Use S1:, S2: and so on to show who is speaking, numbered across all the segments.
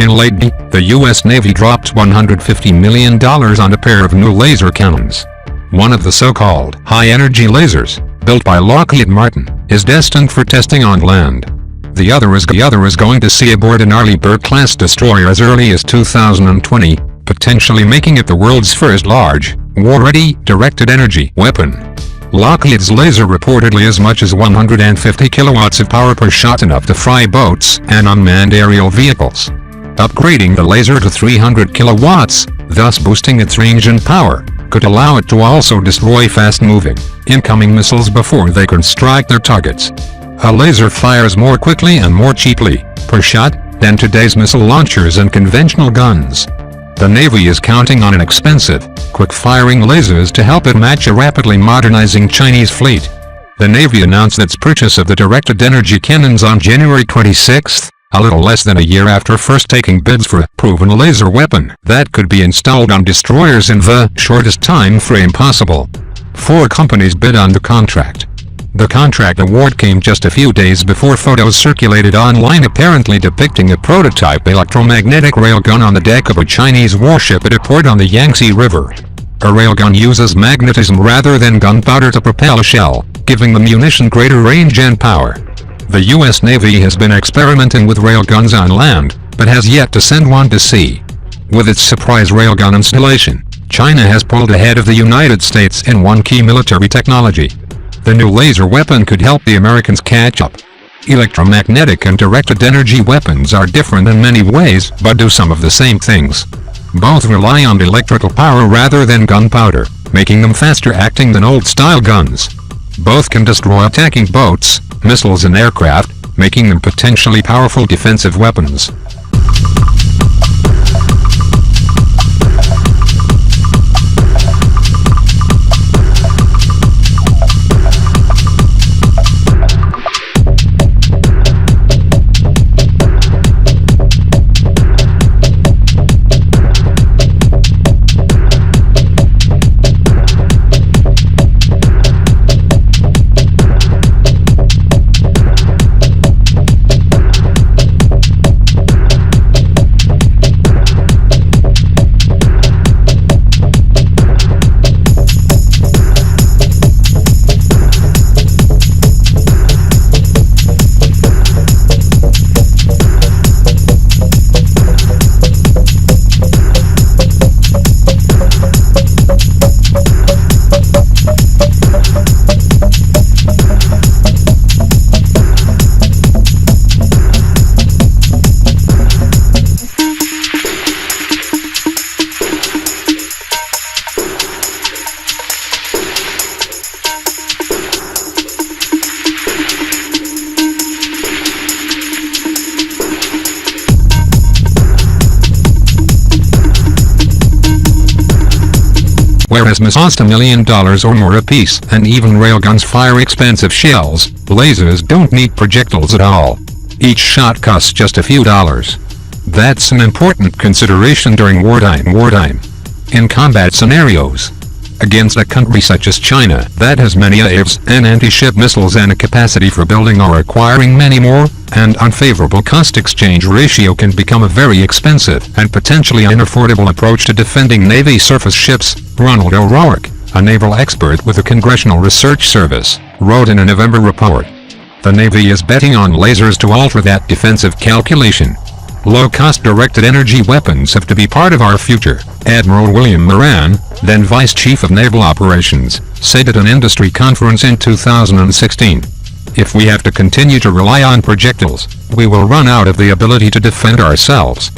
S1: in late May, the U.S. Navy dropped $150 million on a pair of new laser cannons. One of the so-called high-energy lasers, built by Lockheed Martin, is destined for testing on land. The other is going to see aboard an Arleigh Burke-class destroyer as early as 2020, potentially making it the world's first large, war-ready, directed energy weapon. Lockheed's laser reportedly as much as 150 kilowatts of power per shot, enough to fry boats and unmanned aerial vehicles. Upgrading the laser to 300 kilowatts, thus boosting its range and power, could allow it to also destroy fast-moving, incoming missiles before they can strike their targets. A laser fires more quickly and more cheaply, per shot, than today's missile launchers and conventional guns. The Navy is counting on inexpensive, quick-firing lasers to help it match a rapidly modernizing Chinese fleet. The Navy announced its purchase of the directed energy cannons on January 26, a little less than a year after first taking bids for a proven laser weapon that could be installed on destroyers in the shortest time frame possible. 4 companies bid on the contract. The contract award came just a few days before photos circulated online apparently depicting a prototype electromagnetic railgun on the deck of a Chinese warship at a port on the Yangtze River. A railgun uses magnetism rather than gunpowder to propel a shell, giving the munition greater range and power. The U.S. Navy has been experimenting with railguns on land, but has yet to send one to sea. With its surprise railgun installation, China has pulled ahead of the United States in one key military technology. The new laser weapon could help the Americans catch up. Electromagnetic and directed energy weapons are different in many ways but do some of the same things. Both rely on electrical power rather than gunpowder, making them faster acting than old-style guns. Both can destroy attacking boats, missiles and aircraft, making them potentially powerful defensive weapons. Whereas missiles cost $1 million or more apiece, and even railguns fire expensive shells, lasers don't need projectiles at all. Each shot costs just a few dollars. That's an important consideration during wartime. In combat scenarios, against a country such as China that has many AIVs and anti-ship missiles and a capacity for building or acquiring many more, an unfavorable cost-exchange ratio can become a very expensive and potentially unaffordable approach to defending Navy surface ships. Ronald O'Rourke, a naval expert with the Congressional Research Service, wrote in a November report. The Navy is betting on lasers to alter that defensive calculation. Low-cost directed energy weapons have to be part of our future, Admiral William Moran, then Vice Chief of Naval Operations, said at an industry conference in 2016. If we have to continue to rely on projectiles, we will run out of the ability to defend ourselves.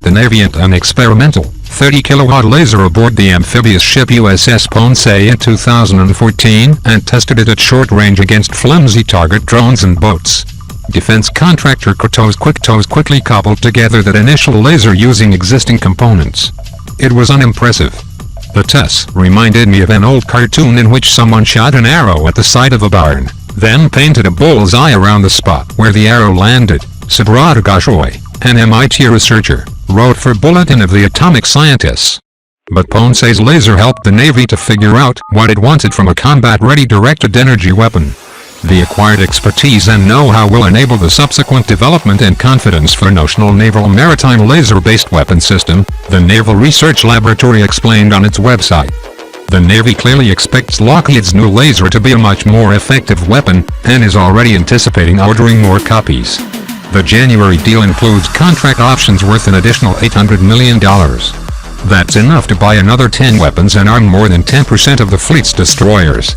S1: the Navy an experimental 30-kilowatt laser aboard the amphibious ship USS Ponce in 2014 and tested it at short range against flimsy target drones and boats. Defense contractor Kratos quickly cobbled together that initial laser using existing components. It was unimpressive. The test reminded me of an old cartoon in which someone shot an arrow at the side of a barn, then painted a bullseye around the spot where the arrow landed. Subrata Goshoy, an MIT researcher, wrote for Bulletin of the Atomic Scientists. But Ponce's laser helped the Navy to figure out what it wanted from a combat-ready directed energy weapon. The acquired expertise and know-how will enable the subsequent development and confidence for notional naval maritime laser-based weapon system, the Naval Research Laboratory explained on its website. The Navy clearly expects Lockheed's new laser to be a much more effective weapon, and is already anticipating ordering more copies. The January deal includes contract options worth an additional $800 million. That's enough to buy another 10 weapons and arm more than 10% of the fleet's destroyers.